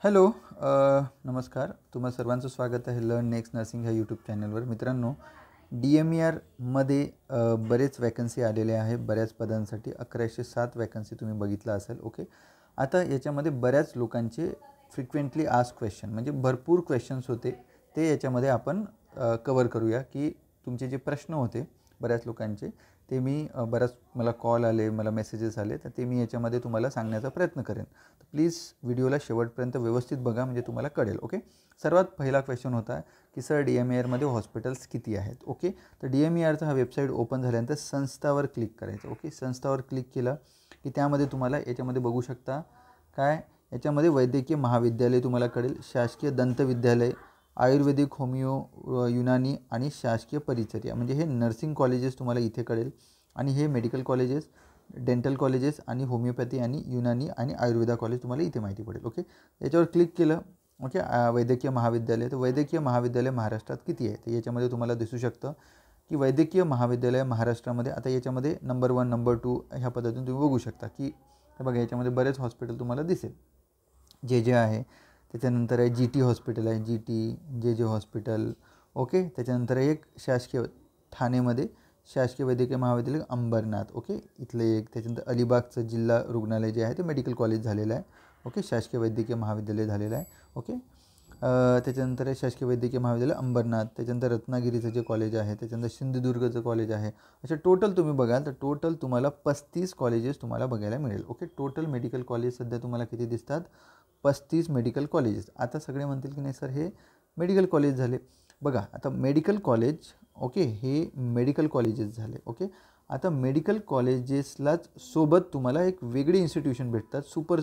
Hello. नमस्कार. तुम्हा सर्वांचं स्वागत आहे लर्न नेक्स्ट नर्सिंग ह्या यूट्यूब चॅनलवर. मित्रांनो, DMERमध्ये बरेच वॅकन्सी आलेल्या आहे बऱ्याच पदांसाठी. 1107 वॅकन्सी तुम्ही बघितलं असेल. ओके. आता याच्यामध्ये बऱ्याच लोकांचे फ्रिक्वेंटली आस्क क्वेश्चन म्हणजे भरपूर क्वेश्चन्स होते, ते याच्यामध्ये आपण कवर करूया की तुमचे जे प्रश्न होते बऱ्याच लोकांचे ते मी बऱ्याच मला कॉल आले, मला मेसेजेस आले, तर ते मी याच्यामध्ये तुम्हाला सांगण्याचा प्रयत्न करेन. तर प्लीज व्हिडिओला शेवटपर्यंत व्यवस्थित बघा म्हणजे तुम्हाला कळेल. ओके. सर्वात पहिला क्वेश्चन होता की सर DMERमध्ये हॉस्पिटल्स किती आहेत. ओके. तर DMERचा हा वेबसाईट ओपन झाल्यानंतर संस्थावर क्लिक करायचं. ओके. संस्थावर क्लिक केलं की त्यामध्ये तुम्हाला याच्यामध्ये बघू शकता काय याच्यामध्ये वैद्यकीय महाविद्यालय तुम्हाला कळेल, शासकीय दंतविद्यालय, आयुर्वेदिक, होमिओ, युनानी आणि शासकीय परिचर्या म्हणजे हे नर्सिंग कॉलेजेस तुम्हाला इथे कळेल. आणि हे मेडिकल कॉलेजेस, डेंटल कॉलेजेस आणि होमिओपॅथी आणि युनानी आणि आयुर्वेदा कॉलेज तुम्हाला इथे माहिती पडेल. ओके. याच्यावर क्लिक केलं. ओके. वैद्यकीय महाविद्यालय, तर वैद्यकीय महाविद्यालय महाराष्ट्रात किती आहे तर याच्यामध्ये तुम्हाला दिसू शकतं की वैद्यकीय महाविद्यालय महाराष्ट्रामध्ये आता याच्यामध्ये नंबर 1 नंबर 2 ह्या पद्धतीने तुम्ही बघू शकता की बघा याच्यामध्ये बरेच हॉस्पिटल तुम्हाला दिसेल. जे आहे त्याच्यानंतर आहे GT हॉस्पिटल आहे, जे हॉस्पिटल. ओके. त्याच्यानंतर एक शासकीय ठाणेमध्ये शासकीय वैद्यकीय महाविद्यालय अंबरनाथ. ओके. इथले एक. त्याच्यानंतर अलिबागचं जिल्हा रुग्णालय जे आहे ते मेडिकल कॉलेज झालेलं आहे. ओके. शासकीय वैद्यकीय महाविद्यालय झालेलं आहे. ओके. त्याच्यानंतर आहे शासकीय वैद्यकीय महाविद्यालय अंबरनाथ. त्याच्यानंतर रत्नागिरीचं जे कॉलेज आहे, त्याच्यानंतर सिंधुदुर्गचं कॉलेज आहे. असे टोटल तुम्ही बघाल तर टोटल तुम्हाला 35 कॉलेजेस तुम्हाला बघायला मिळेल. ओके. टोटल मेडिकल कॉलेज सध्या तुम्हाला किती दिसतात, 35 मेडिकल कॉलेजेस. आता सगळे म्हणतील की नाही सर हे मेडिकल कॉलेज झाले. बघा आता मेडिकल कॉलेज, ओके, हे मेडिकल कॉलेजेस झाले. ओके. आता मेडिकल कॉलेजेसलाच सोबत तुम्हाला एक वेगळी इन्स्टिट्यूशन भेटतात, सुपर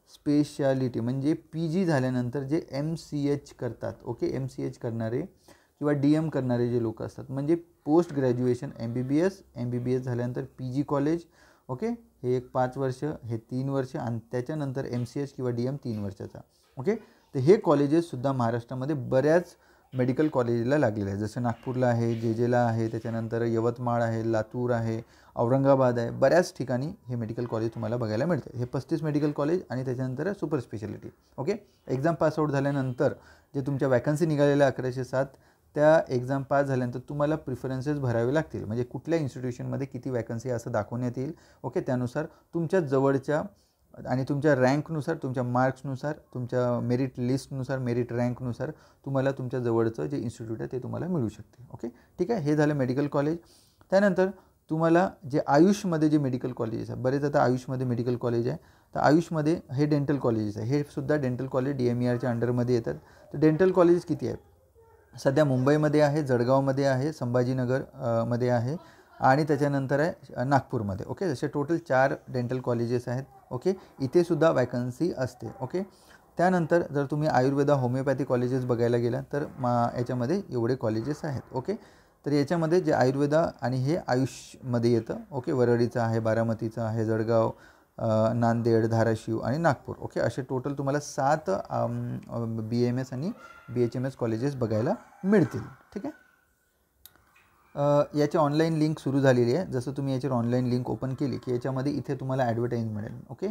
स्पेशालिटी म्हणजे PG झाल्यानंतर जे MCH करतात. ओके. MCH करणारे किंवा DM करणारे जे लोक असतात म्हणजे पोस्ट ग्रॅज्युएशन MBBS झाल्यानंतर PG कॉलेज. ओके. हे एक 5 वर्ष, हे 3 वर्ष आणि त्याच्यानंतर MCH किंवा DM 3 वर्षाचा. ओके. तर हे कॉलेजेससुद्धा महाराष्ट्रामध्ये बऱ्याच मेडिकल कॉलेजला लागलेलं आहे. जसं नागपूरला आहे, JJला आहे, त्याच्यानंतर यवतमाळ आहे, लातूर आहे, औरंगाबाद आहे. बऱ्याच ठिकाणी हे मेडिकल कॉलेज तुम्हाला बघायला मिळते. हे 35 मेडिकल कॉलेज आणि त्याच्यानंतर super speciality. Okay. Exam pass out झाल्यानंतर जे तुमच्या वॅकन्सी निघालेल्या 1107 त्या एक्झाम पास झाल्यानंतर तुम्हाला प्रिफरन्सेस भरावे लागतील. म्हणजे कुठल्या इन्स्टिट्यूशनमध्ये किती वॅकन्सी असं दाखवण्यात येईल. ओके. त्यानुसार तुमच्या जवळच्या आणि तुमच्या रँकनुसार, तुमच्या मार्क्सनुसार, तुमच्या मेरिट लिस्टनुसार, मेरिट रँकनुसार तुम्हाला तुमच्या जवळचं जे इन्स्टिट्यूट आहे ते तुम्हाला मिळू शकते. ओके. ठीक आहे. हे झालं मेडिकल कॉलेज. त्यानंतर तुम्हाला जे आयुषमध्ये जे मेडिकल कॉलेजेस आहे, बरेच आता आयुषमध्ये मेडिकल कॉलेज आहे, तर आयुषमध्ये हे डेंटल कॉलेजेस आहे. हे सुद्धा डेंटल कॉलेज DMERच्या अंडरमध्ये येतात. तर डेंटल कॉलेज किती आहेत सध्या मुंबईमध्ये आहे, जळगावमध्ये आहे, संभाजीनगर मध्ये आहे आणि त्याच्यानंतर आहे नागपूरमध्ये. ओके. असे टोटल 4 डेंटल कॉलेजेस आहेत. ओके. इथे सुद्धा वॅकन्सी असते. ओके. त्यानंतर जर तुम्ही आयुर्वेदा, होमिओपॅथी कॉलेजेस बघायला गेला तर याच्यामध्ये एवढे कॉलेजेस आहेत. ओके. तर याच्यामध्ये जे आयुर्वेदा आणि हे आयुषमध्ये येतं. ओके. वरळीचं आहे, बारामतीचं आहे, जळगाव, नांदेड, धाराशिव आणि नागपूर. ओके. असे टोटल तुम्हाला 7 BAMS आणि BHMS कॉलेजेस बघायला मिळतील. ठीक आहे. याची ऑनलाईन लिंक सुरू झालेली आहे. जसं तुम्ही याच्यावर ऑनलाईन लिंक ओपन केली की याच्यामध्ये इथे तुम्हाला ॲडव्हर्टाईज मिळेल. ओके.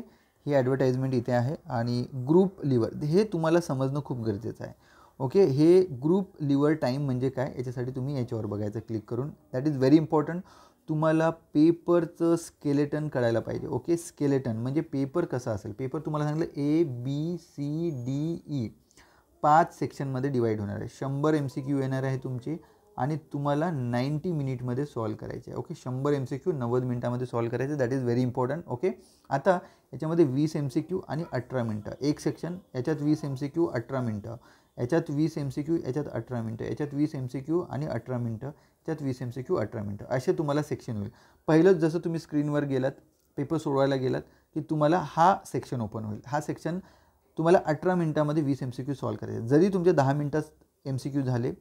ही ॲडव्हर्टाईजमेंट इथे आहे आणि ग्रुप लिव्हर हे तुम्हाला समजणं खूप गरजेचं आहे. ओके. हे ग्रुप लिव्हर टाईम म्हणजे काय याच्यासाठी तुम्ही याच्यावर बघायचं क्लिक करून. That is very important. तुम्हाला पेपरचं स्केलेटन कळायला पाहिजे. ओके. स्केलेटन म्हणजे पेपर कसा असेल. पेपर तुम्हाला सांगितलं ABCDE 5 सेक्शनमध्ये डिवाईड होणार आहे. 100 MCQ येणार आहे तुमची आणि तुम्हाला 90 मिनिटमध्ये सॉल्व करायचे आहे. ओके. 100 MCQ 90 मिनिटामध्ये सॉल्व करायचे. That is very important. Okay. आता याच्यामध्ये 20 MCQ आणि 18 मिनटं एक सेक्शन. याच्यात 20 MCQ 18 मिनटं, याच्यात 20 MCQ, याच्यात 18 मिनटं, याच्यात 20 MCQ आणि 18 मिनटं, याच्यात 20 MCQ 18 मिनटं असे तुम्हाला सेक्शन होईल. पहिलंच जसं तुम्ही स्क्रीनवर गेलात, पेपर सोडवायला गेलात की तुम्हाला हा सेक्शन ओपन होईल. हा सेक्शन तुम्हाला 18 मिनटामध्ये 20 MCQ सॉल्व करायचे. जरी तुमचे 10 मिनटात MCQ झाले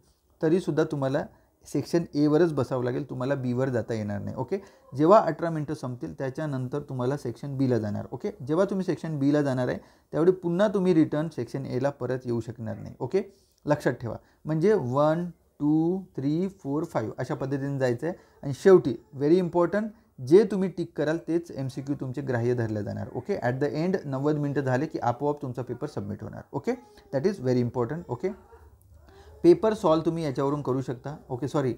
तरीसुद्धा तुम्हाला सेक्शन Aवरच बसावं लागेल. तुम्हाला Bवर जाता येणार नाही. ओके. जेव्हा 18 मिनटं संपतील त्याच्यानंतर तुम्हाला सेक्शन Bला जाणार. ओके. जेव्हा तुम्ही सेक्शन Bला जाणार आहे त्यावेळी पुन्हा तुम्ही रिटर्न सेक्शन Aला परत येऊ शकणार नाही. ओके. लक्षात ठेवा. म्हणजे 1, 2, 3, 4, 5 अशा पद्धतीने जायचं आहे आणि शेवटी व्हेरी इम्पॉर्टंट जे तुम्ही टिक कराल तेच MCQ तुमचे ग्राह्य धरले जाणार. ओके, ॲट द एंड 90 मिनटं झाले की आपोआप तुमचा पेपर सबमिट होणार. Okay, that is very important. Okay, paper solve तुम्ही याच्यावरून करू शकता. ओके, सॉरी,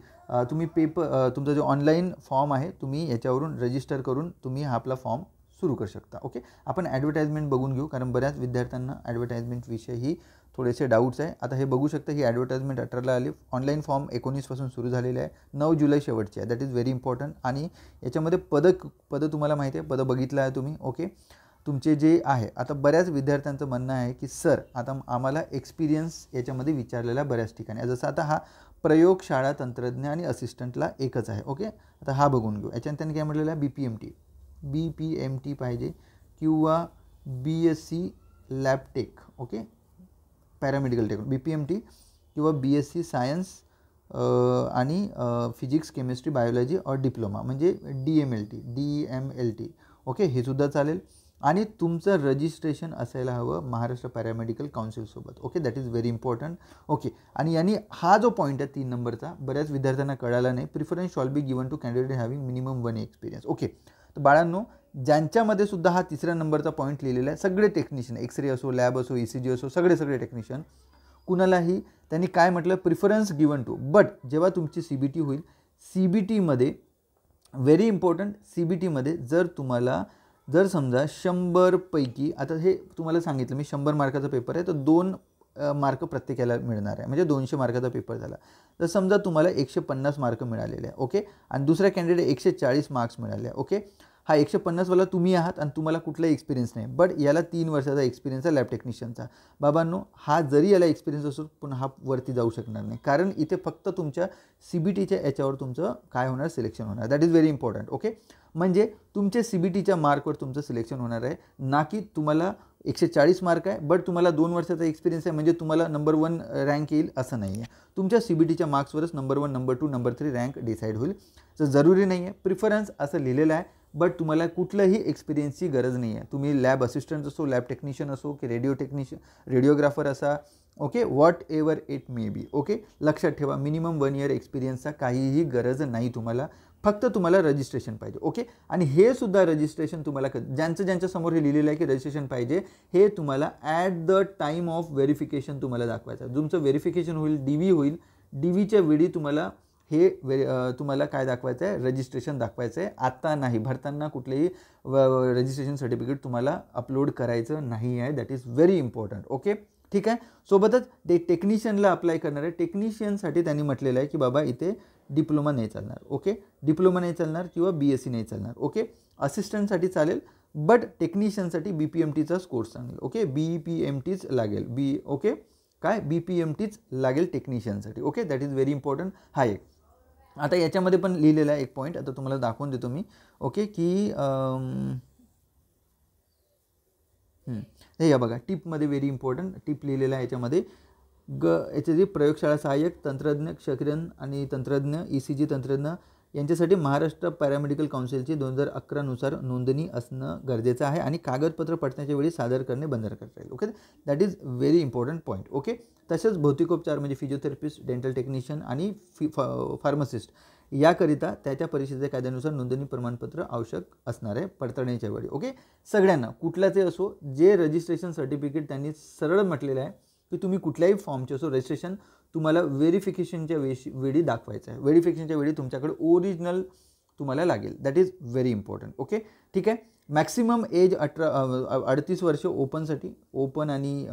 तुम्ही तुमचा जो ऑनलाईन फॉर्म आहे तुम्ही याच्यावरून रजिस्टर करून तुम्ही हा आपला फॉर्म सुरू करू शकता. ओके, आपण ॲडव्हर्टाइजमेंट बघून घेऊ, कारण बऱ्याच विद्यार्थ्यांना ॲडव्हर्टाइजमेंटविषयी थोडेसे डाऊट्स आहे. आता हे बघू शकता ही ॲडव्हर्टाइजमेंट 18ला आली. ऑनलाईन फॉर्म 19 पासून सुरू झालेले आहे. 9 जुलै शेवटची आहे. That is very important. आणि याच्यामध्ये पदं तुम्हाला माहिती आहे, पदं बघितलं आहे तुम्ही. ओके, तुमचे जे आहे, आता बऱ्याच विद्यार्थ्यांचं म्हणणं आहे की सर आता आम्हाला एक्सपिरियन्स याच्यामध्ये विचारलेला बऱ्याच ठिकाणी, जसं आता हा प्रयोगशाळा तंत्रज्ञ आणि असिस्टंटला एकच आहे. ओके, आता हा बघून घेऊ. याच्यात त्यांनी काय म्हटलेलं आहे, BPMT पाहिजे किंवा BSc lab tech. Okay, paramedical tech, BPMT किंवा BSc सायन्स आणि फिजिक्स केमिस्ट्री बायोलॉजी और डिप्लोमा म्हणजे DMLT. ओके, हे सुद्धा चालेल. आणि तुमचं रजिस्ट्रेशन असायला हवं महाराष्ट्र पॅरामेडिकल काउन्सिलसोबत. Okay, that is very important. Okay, आणि यांनी हा जो पॉईंट आहे 3 नंबरचा बऱ्याच विद्यार्थ्यांना कळाला नाही. Preference shall be given to candidate having minimum 1 experience. Okay, तर बाळांनो, ज्यांच्यामध्ये सुद्धा हा 3ऱ्या नंबरचा पॉईंट लिहिलेला आहे, सगळे टेक्निशियन, एक्सरे असो, लॅब असो, ECG असो, सगळे टेक्निशियन, कुणालाही त्यांनी काय म्हटलं, प्रिफरन्स गिवन टू. बट जेव्हा तुमची CBT होईल, CBTमध्ये व्हेरी इम्पॉर्टंट, CBTमध्ये जर समजा 100 पैकी, आता हे तुम्हाला सांगितलं मी 100 मार्काचा पेपर आहे, तर 2 मार्क प्रत्येकाला मिळणार आहे, म्हणजे 200 मार्काचा पेपर झाला. तर समजा तुम्हाला 150 मार्क मिळालेले आहे. ओके, आणि दुसऱ्या कॅन्डिडेट 140 मार्क्स मिळाले आहे. ओके, हा 150वाला तुम्ही आहात आणि तुम्हाला कुठलाही एक्सपिरियन्स नाही, बट याला 3 वर्षाचा एक्सपिरियन्स आहे लॅब टेक्निशियनचा. बाबांनो, हा जरी याला एक्सपिरियन्स असो पण हा वरती जाऊ शकणार नाही, कारण इथे फक्त तुमच्या CBTच्या याच्यावर तुमचं काय होणार, सिलेक्शन होणार. That is very important. Okay, म्हणजे तुमचे CBTच्या मार्कवर तुमचं सिलेक्शन होणार आहे, ना की तुम्हाला 140 मार्क आहे बट तुम्हाला 2 वर्षाचा एक्सपिरियन्स आहे म्हणजे तुम्हाला नंबर 1 रँक येईल असं नाही आहे. तुमच्या CBTच्या मार्क्सवरच number 1, number 2, number 3 rank decide होईल. तर जरुरी नाही आहे, प्रिफरन्स असं लिहिलेलं आहे, बट तुम्हाला कुठलंही एक्सपिरियन्सची गरज नाही आहे. तुम्ही लॅब असिस्टंट असो, लॅब टेक्निशियन असो की रेडिओग्राफर असा, okay, what ever it may be. Okay, लक्षात ठेवा, मिनिमम 1 इयर एक्सपिरियन्सचा काहीही गरज नाही तुम्हाला, फक्त तुम्हाला रजिस्ट्रेशन पाहिजे. ओके, आणि हे सुद्धा रजिस्ट्रेशन तुम्हाला ज्यांच्या समोर हे लिहिलेलं आहे की रजिस्ट्रेशन पाहिजे, हे तुम्हाला at the time of verification तुम्हाला दाखवायचं. तुमचं व्हेरिफिकेशन होईल, DV होईल, DVच्या वेळी तुम्हाला तुम्हाला काय दाखवायचं आहे, रजिस्ट्रेशन दाखवायचं आहे. आता नाही, भरताना कुठलेही रजिस्ट्रेशन सर्टिफिकेट तुम्हाला अपलोड करायचं नाही आहे. That is very important. Okay, ठीक आहे. सोबतच टेक्निशियनला अप्लाय करणार आहे. टेक्निशियनसाठी त्यांनी म्हटलेलं आहे की बाबा इथे डिप्लोमा नाही चालणार. ओके, डिप्लोमा नाही चालणार किंवा BSc नाही चालणार. ओके, असिस्टंटसाठी चालेल, बट टेक्निशियनसाठी BPMTचाच कोर्स चांगला. ओके, BPMTच लागेल. ओके, काय BPMTच लागेल टेक्निशियनसाठी. Okay, that is very important. हा एक आता याच्यामध्ये पण लिहिलेला आहे एक पॉईंट, आता तुम्हाला दाखवून देतो मी. ओके, की हे बघा, टिपमध्ये व्हेरी इम्पॉर्टंट टिप लिहिलेला आहे याच्यामध्ये. याचे जे प्रयोगशाळा सहाय्यक तंत्रज्ञ, क्षकिरण आणि तंत्रज्ञ, ECG तंत्रज्ञ यांच्यासाठी महाराष्ट्र पॅरामेडिकल काउन्सिलची 2011 नुसार नोंदणी असणं गरजेचं आहे आणि कागदपत्र पडण्याच्या वेळी सादर करणे बंधनकारक राहील. Okay, that is very important point. Okay, तसेच भौतिकोपचार म्हणजे फिजिओथेरपिस्ट, डेंटल टेक्निशियन आणि फार्मासिस्ट याकरिता त्या परिषदेच्या कायद्यानुसार नोंदणी प्रमाणपत्र आवश्यक असणार आहे पडताळणीच्या वेळी. ओके, सगळ्यांना कुठल्याचे असो, जे रजिस्ट्रेशन सर्टिफिकेट त्यांनी सरळ म्हटलेलं आहे की तुम्ही कुठल्याही फॉर्मचे असो, रजिस्ट्रेशन तुम्हाला व्हेरिफिकेशनच्या वेळी दाखवायचं आहे. व्हेरिफिकेशनच्या वेळी तुमच्याकडे ओरिजिनल तुम्हाला लागेल. That is very important. Okay, ठीक आहे. मॅक्सिमम एज 38 वर्ष ओपनसाठी, ओपन आणि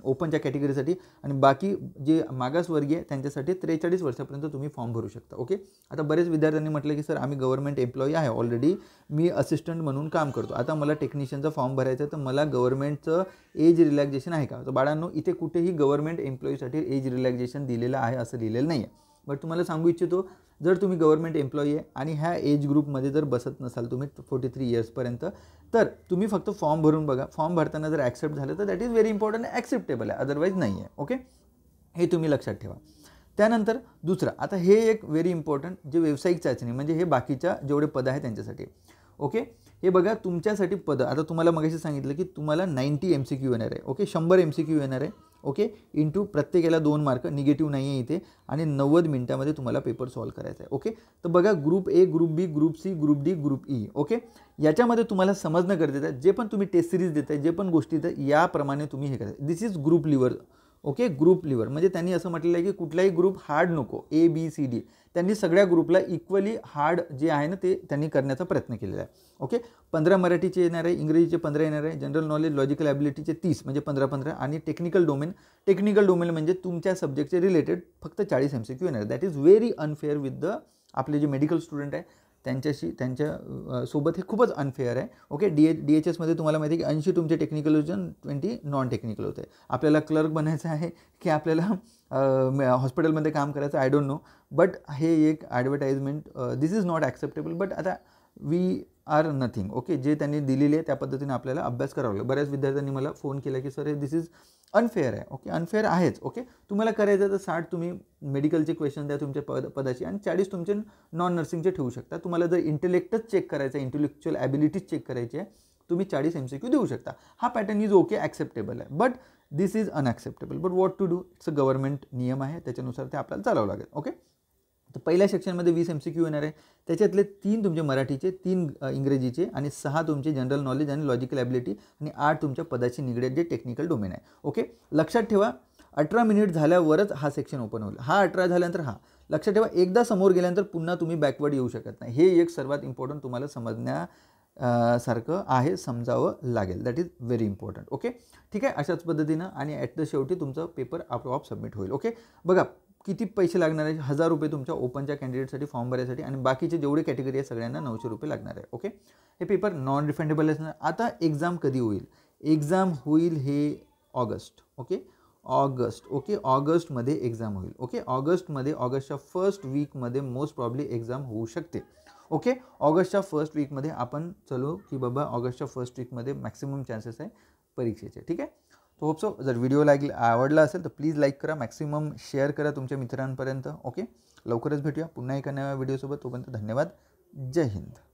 ओपनच्या कॅटेगरीसाठी, आणि बाकी जे मागासवर्गीय त्यांच्यासाठी 43 वर्षापर्यंत तुम्ही फॉर्म भरू शकता. ओके, आता बरेच विद्यार्थ्यांनी म्हटलं की सर आम्ही गव्हर्नमेंट एम्प्लॉई आहे, ऑलरेडी मी असिस्टंट म्हणून काम करतो, आता मला टेक्निशियनचा फॉर्म भरायचा आहे, तर मला गव्हर्नमेंटचं एज रिलॅक्सेशन आहे का? तर बाळांनो, इथे कुठेही गव्हर्नमेंट एम्प्लॉईसाठी एज रिलॅक्सेशन दिलेलं आहे असं लिहिलेलं नाही आहे. बट तुम्हाला सांगू इच्छितो, जर तुम्ही गव्हर्नमेंट एम्प्लॉई आहे आणि ह्या एज ग्रुपमध्ये जर बसत नसाल तुम्ही 43 इयर्सपर्यंत, तर तुम्ही फक्त फॉर्म भरून बघा. फॉर्म भरताना जर ॲक्सेप्ट झालं तर that is very important, acceptable आहे, अदरवाईज नाही आहे. ओके, हे तुम्ही लक्षात ठेवा. त्यानंतर दुसरं, आता हे एक व्हेरी इम्पॉर्टंट, जे व्यावसायिक चाचणी म्हणजे हे बाकीच्या जेवढे पद आहे त्यांच्यासाठी. ओके, हे बघा तुमच्यासाठी पदं, आता तुम्हाला मगाशी सांगितलं की तुम्हाला 90 MCQ येणार आहे. ओके, 100 MCQ येणार आहे. ओके, इंटू प्रत्येकाला 2 मार्क, निगेटिव्ह नाही आहे इथे, आणि 90 मिनिटामध्ये तुम्हाला पेपर सॉल्व्ह करायचा आहे. ओके, तर बघा group A, group B, group C, group D, group E. Okay, याच्यामध्ये तुम्हाला समजणं गरजेचं आहे, जे पण तुम्ही टेस्ट सिरीज देताय, जे पण गोष्टी देताय, याप्रमाणे तुम्ही हे करायचं. This is group lever. Okay, group lever म्हणजे त्यांनी असं म्हटलेलं आहे की कुठलाही ग्रुप हार्ड नको, ए बी सी डी. त्यांनी सगळ्या ग्रुपला इक्वली हार्ड जे आहे ना ते त्यांनी करण्याचा प्रयत्न केलेला आहे. ओके, 15 मराठीचे येणार आहे, इंग्रजीचे 15 येणार आहे, जनरल नॉलेज लॉजिकल ॲबिलिटीचे 30 म्हणजे 15-15, आणि टेक्निकल डोमेन म्हणजे तुमच्या सब्जेक्टचे रिलेटेड फक्त 40 MCQ येणार. That is very unfair with the आपले जे मेडिकल स्टुडंट आहे त्यांच्या सोबत हे खूपच अनफेअर आहे. ओके, DHSमध्ये तुम्हाला माहिती आहे की 80 तुमचे टेक्निकल होते, 20 नॉन टेक्निकल होते. आपल्याला क्लर्क बनायचं आहे की आपल्याला हॉस्पिटलमध्ये काम करायचं, आय डोंट नो, बट हे एक advertisement, this is not acceptable. But आता वी आर नथिंग. ओके, जे त्यांनी दिलेले आहे त्या पद्धतीने आपल्याला अभ्यास करावा लागेल. बऱ्याच विद्यार्थ्यांनी मला फोन केला की सर हे दिस इज अनफेअर आहे. ओके, अनफेअर आहेच. ओके, तुम्हाला करायचं तर 60 तुम्ही मेडिकलचे क्वेश्चन द्या तुमच्या पदाची, आणि 40 तुमचे नॉन नर्सिंगचे ठेवू शकता. तुम्हाला जर इंटेलेक्टच चेक करायचं आहे, इंटेलेक्च्युअल ॲबिलिटीज चेक करायची आहे, तुम्ही 40 MCQ देऊ शकता. हा पॅटर्न इज ओके, ॲक्सेप्टेबल आहे. But this is unacceptable. But what to do, it's a government नियम आहे, त्याच्यानुसार ते आपल्याला चालावं लागेल. ओके, तर पहिल्या सेक्शनमध्ये 20 MCQ येणार आहे. त्याच्यातले 3 तुमचे मराठीचे, 3 इंग्रजीचे, आणि 6 तुमचे जनरल नॉलेज आणि लॉजिकल ॲबिलिटी, आणि 8 तुमच्या पदाची निगडीत जे टेक्निकल डोमेन आहे. ओके, लक्षात ठेवा 18 मिनिट झाल्यावरच हा सेक्शन ओपन होईल. हा 18 झाल्यानंतर हा. लक्षात ठेवा एकदा समोर गेल्यानंतर पुन्हा तुम्ही बॅकवर्ड येऊ शकत नाही. हे एक सर्वात इम्पॉर्टंट तुम्हाला समजण्यासारखं आहे, समजावं लागेल. That is very important. Okay, ठीक आहे. अशाच पद्धतीनं आणि ॲट द शेवटी तुमचं पेपर आपोआप सबमिट होईल. ओके, बघा किती पैसे लागणार आहे. 1000 रुपये तुमच्या ओपनच्या कॅन्डिडेटसाठी फॉर्म भरायसाठी, आणि बाकीचे जेवढे कॅटेगरी आहे सगळ्यांना 900 रुपये लागणार आहे. ओके, हे पेपर नॉन रिफंडेबल असणार. आता एक्झाम कधी होईल? एक्झाम होईल हे ऑगस्ट. Okay, August. ओके, ऑगस्टमध्ये एक्झाम होईल. ओके, ऑगस्टच्या फर्स्ट वीकमध्ये मोस्ट प्रॉब्ली एक्झाम होऊ शकते. ओके, ऑगस्टच्या फर्स्ट वीकमध्ये आपण चलो की बाबा ऑगस्टच्या फर्स्ट वीकमध्ये मॅक्सिमम चान्सेस आहे परीक्षेचे. ठीक आहे, तो होप सो. जर व्हिडिओ आवडला असेल तर प्लीज लाईक करा, मॅक्सिमम शेअर करा तुमच्या मित्रांपर्यंत. ओके, लवकरच भेटूया पुन्हा एका नव्या व्हिडिओसोबत. तोपर्यंत धन्यवाद. जय हिंद.